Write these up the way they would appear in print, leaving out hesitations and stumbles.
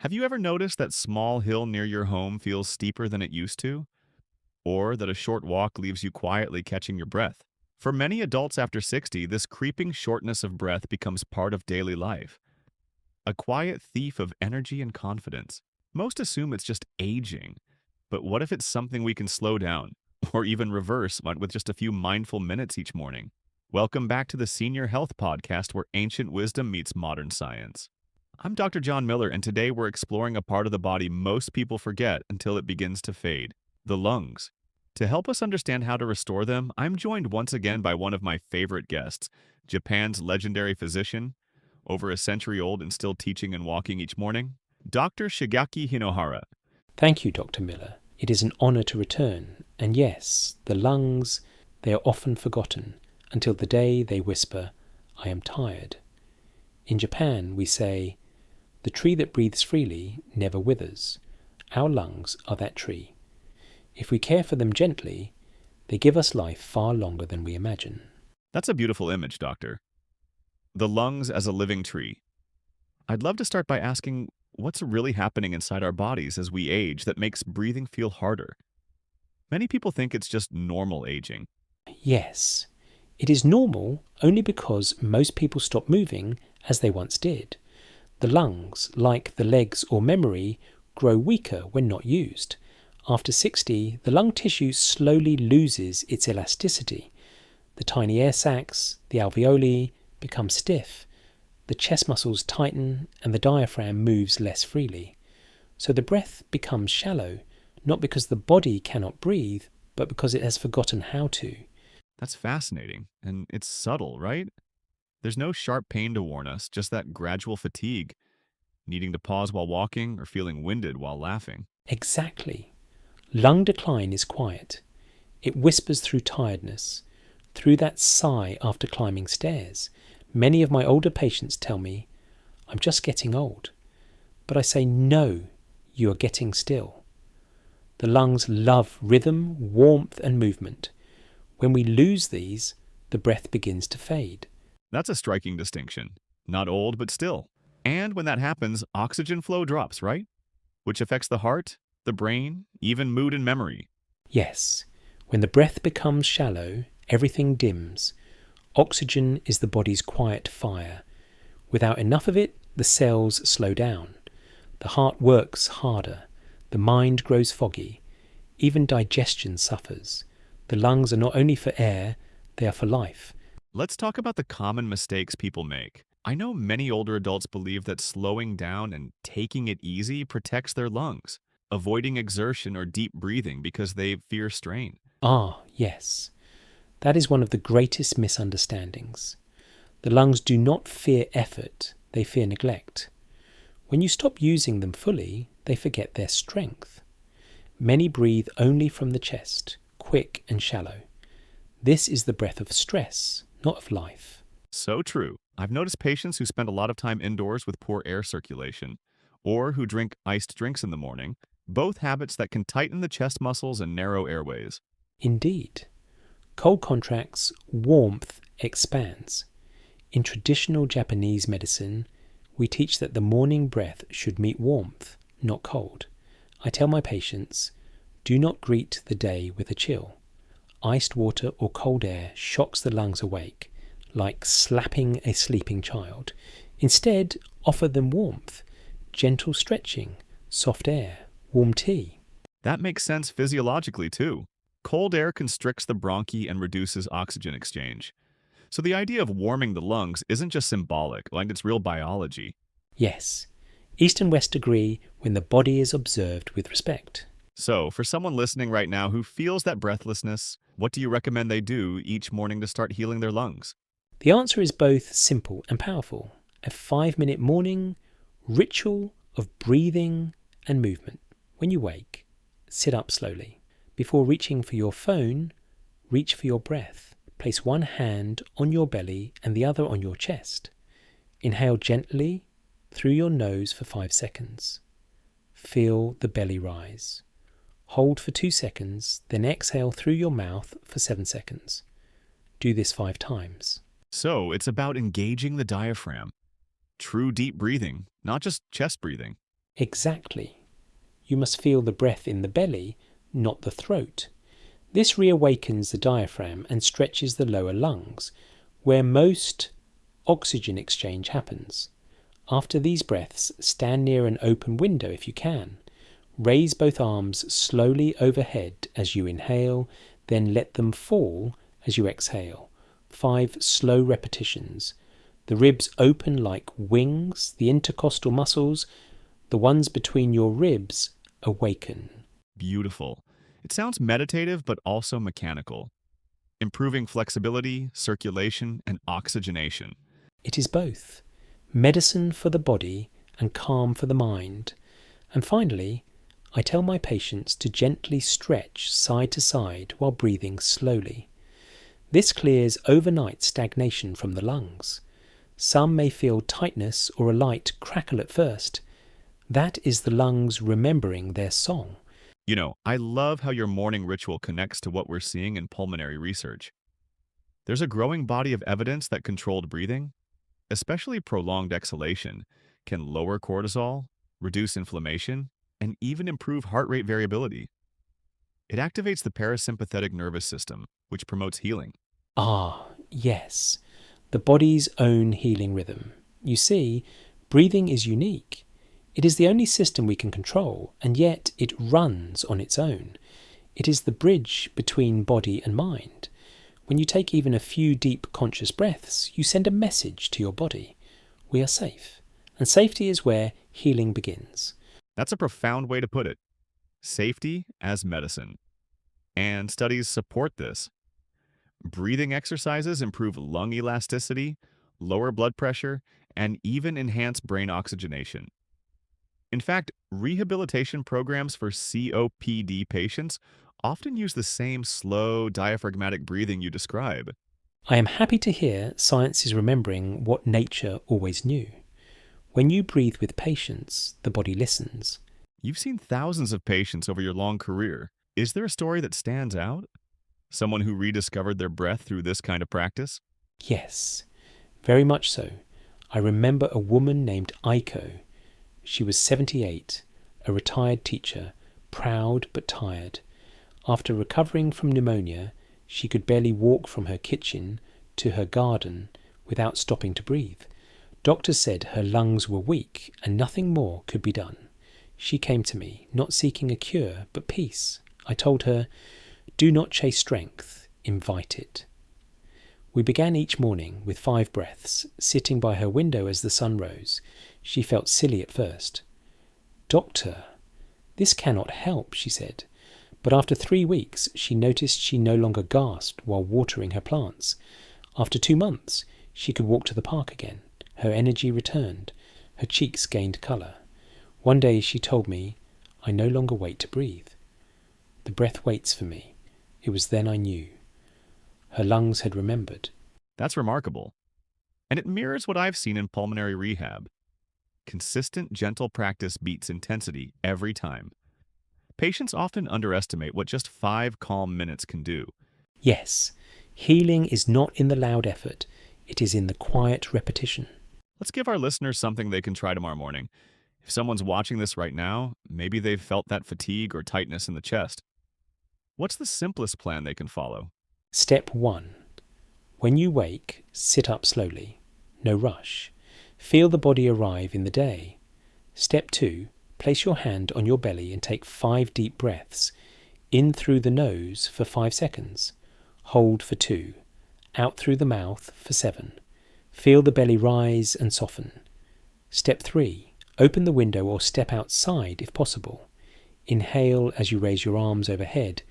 Have you ever noticed that small hill near your home feels steeper than it used to? Or that a short walk leaves you quietly catching your breath? For many adults after 60, this creeping shortness of breath becomes part of daily life, a quiet thief of energy and confidence. Most assume it's just aging, but what if it's something we can slow down, or even reverse with just a few mindful minutes each morning? Welcome back to the Senior Health Podcast where ancient wisdom meets modern science. I'm Dr. John Miller, and today we're exploring a part of the body most people forget until it begins to fade: the lungs. To help us understand how to restore them, I'm joined once again by one of my favorite guests, Japan's legendary physician, over a century old and still teaching and walking each morning, Dr. Shigeaki Hinohara. Thank you, Dr. Miller. It is an honor to return. And yes, the lungs, they are often forgotten until the day they whisper, "I am tired." In Japan, we say, "The tree that breathes freely never withers." Our lungs are that tree. If we care for them gently, they give us life far longer than we imagine. That's a beautiful image, Doctor. The lungs as a living tree. I'd love to start by asking what's really happening inside our bodies as we age that makes breathing feel harder. Many people think it's just normal aging. Yes, it is normal only because most people stop moving as they once did. The lungs, like the legs or memory, grow weaker when not used. After 60, the lung tissue slowly loses its elasticity. The tiny air sacs, the alveoli, become stiff. The chest muscles tighten and the diaphragm moves less freely. So the breath becomes shallow, not because the body cannot breathe, but because it has forgotten how to. That's fascinating, and it's subtle, right? There's no sharp pain to warn us, just that gradual fatigue, needing to pause while walking or feeling winded while laughing. Exactly. Lung decline is quiet. It whispers through tiredness, through that sigh after climbing stairs. Many of my older patients tell me, "I'm just getting old." But I say, no, you are getting still. The lungs love rhythm, warmth and movement. When we lose these, the breath begins to fade. That's a striking distinction. Not old, but still. And when that happens, oxygen flow drops, right? Which affects the heart, the brain, even mood and memory. Yes, when the breath becomes shallow, everything dims. Oxygen is the body's quiet fire. Without enough of it, the cells slow down. The heart works harder. The mind grows foggy. Even digestion suffers. The lungs are not only for air, they are for life. Let's talk about the common mistakes people make. I know many older adults believe that slowing down and taking it easy protects their lungs, avoiding exertion or deep breathing because they fear strain. Ah, yes. That is one of the greatest misunderstandings. The lungs do not fear effort, they fear neglect. When you stop using them fully, they forget their strength. Many breathe only from the chest, quick and shallow. This is the breath of stress, not of life. So true. I've noticed patients who spend a lot of time indoors with poor air circulation, or who drink iced drinks in the morning, both habits that can tighten the chest muscles and narrow airways. Indeed. Cold contracts, warmth expands. In traditional Japanese medicine, we teach that the morning breath should meet warmth, not cold. I tell my patients, do not greet the day with a chill. Iced water or cold air shocks the lungs awake, like slapping a sleeping child. Instead, offer them warmth, gentle stretching, soft air, warm tea. That makes sense physiologically, too. Cold air constricts the bronchi and reduces oxygen exchange. So the idea of warming the lungs isn't just symbolic, like it's real biology. Yes, East and West agree when the body is observed with respect. So, for someone listening right now who feels that breathlessness, what do you recommend they do each morning to start healing their lungs? The answer is both simple and powerful. A 5-minute morning ritual of breathing and movement. When you wake, sit up slowly. Before reaching for your phone, reach for your breath. Place one hand on your belly and the other on your chest. Inhale gently through your nose for 5 seconds. Feel the belly rise. Hold for 2 seconds, then exhale through your mouth for 7 seconds. Do this 5 times. So, it's about engaging the diaphragm. True deep breathing, not just chest breathing. Exactly. You must feel the breath in the belly, not the throat. This reawakens the diaphragm and stretches the lower lungs, where most oxygen exchange happens. After these breaths, stand near an open window if you can. Raise both arms slowly overhead as you inhale, then let them fall as you exhale. 5 slow repetitions. The ribs open like wings, the intercostal muscles, the ones between your ribs, awaken. Beautiful. It sounds meditative but also mechanical, improving flexibility, circulation, and oxygenation. It is both medicine for the body and calm for the mind. And finally, I tell my patients to gently stretch side to side while breathing slowly. This clears overnight stagnation from the lungs. Some may feel tightness or a light crackle at first. That is the lungs remembering their song. I love how your morning ritual connects to what we're seeing in pulmonary research. There's a growing body of evidence that controlled breathing, especially prolonged exhalation, can lower cortisol, reduce inflammation, and even improve heart rate variability. It activates the parasympathetic nervous system, which promotes healing. Ah, yes, the body's own healing rhythm. You see, breathing is unique. It is the only system we can control, and yet it runs on its own. It is the bridge between body and mind. When you take even a few deep conscious breaths, you send a message to your body. We are safe, and safety is where healing begins. That's a profound way to put it. Safety as medicine. And studies support this. Breathing exercises improve lung elasticity, lower blood pressure, and even enhance brain oxygenation. In fact, rehabilitation programs for COPD patients often use the same slow, diaphragmatic breathing you describe. I am happy to hear science is remembering what nature always knew. When you breathe with patience, the body listens. You've seen thousands of patients over your long career. Is there a story that stands out? Someone who rediscovered their breath through this kind of practice? Yes, very much so. I remember a woman named Aiko. She was 78, a retired teacher, proud but tired. After recovering from pneumonia, she could barely walk from her kitchen to her garden without stopping to breathe. Doctors said her lungs were weak and nothing more could be done. She came to me, not seeking a cure, but peace. I told her, "Do not chase strength, invite it." We began each morning with 5 breaths, sitting by her window as the sun rose. She felt silly at first. "Doctor, this cannot help," she said. But after 3 weeks, she noticed she no longer gasped while watering her plants. After 2 months, she could walk to the park again. Her energy returned. Her cheeks gained colour. One day she told me, "I no longer wait to breathe. The breath waits for me." It was then I knew. Her lungs had remembered. That's remarkable. And it mirrors what I've seen in pulmonary rehab. Consistent, gentle practice beats intensity every time. Patients often underestimate what just 5 calm minutes can do. Yes, healing is not in the loud effort. It is in the quiet repetition. Let's give our listeners something they can try tomorrow morning. If someone's watching this right now, maybe they've felt that fatigue or tightness in the chest. What's the simplest plan they can follow? Step 1. When you wake, sit up slowly. No rush. Feel the body arrive in the day. Step 2. Place your hand on your belly and take 5 deep breaths. In through the nose for 5 seconds. Hold for 2. Out through the mouth for 7. Feel the belly rise and soften. Step 3. Open the window or step outside if possible. Inhale as you raise your arms overhead.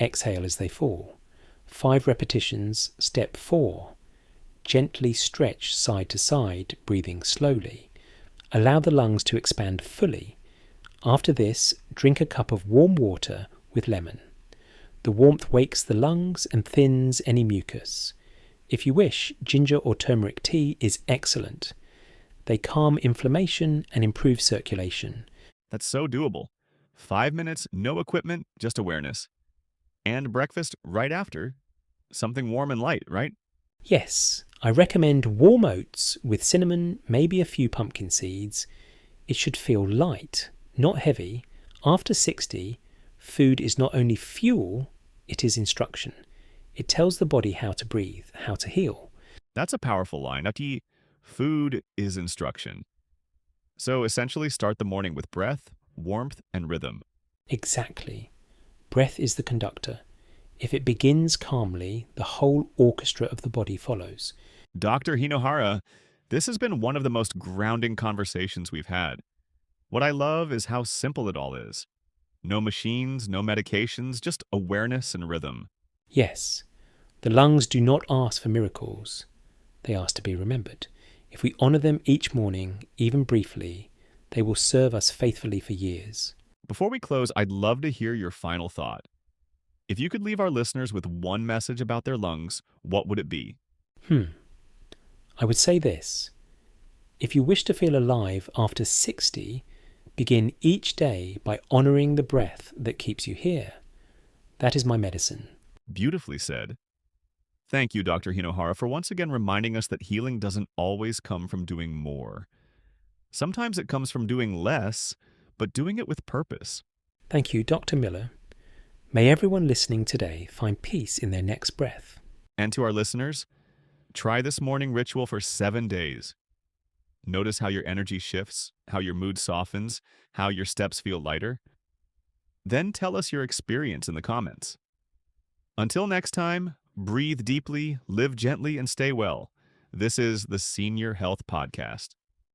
Exhale as they fall. 5 repetitions. Step 4. Gently stretch side to side, breathing slowly. Allow the lungs to expand fully. After this, drink a cup of warm water with lemon. The warmth wakes the lungs and thins any mucus. If you wish, ginger or turmeric tea is excellent. They calm inflammation and improve circulation. That's so doable. 5 minutes, no equipment, just awareness. And breakfast right after. Something warm and light, right? Yes, I recommend warm oats with cinnamon, maybe a few pumpkin seeds. It should feel light, not heavy. After 60, food is not only fuel, it is instruction. It tells the body how to breathe, how to heal. That's a powerful line. Food is instruction. So essentially start the morning with breath, warmth, and rhythm. Exactly. Breath is the conductor. If it begins calmly, the whole orchestra of the body follows. Dr. Hinohara, this has been one of the most grounding conversations we've had. What I love is how simple it all is. No machines, no medications, just awareness and rhythm. Yes, the lungs do not ask for miracles. They ask to be remembered. If we honour them each morning, even briefly, they will serve us faithfully for years. Before we close, I'd love to hear your final thought. If you could leave our listeners with one message about their lungs, what would it be? I would say this. If you wish to feel alive after 60, begin each day by honouring the breath that keeps you here. That is my medicine. Beautifully said. Thank you, Dr. Hinohara, for once again reminding us that healing doesn't always come from doing more. Sometimes it comes from doing less, but doing it with purpose. Thank you, Dr. Miller. May everyone listening today find peace in their next breath. And to our listeners, try this morning ritual for 7 days. Notice how your energy shifts, how your mood softens, how your steps feel lighter. Then tell us your experience in the comments. Until next time, breathe deeply, live gently, and stay well. This is the Senior Health Podcast.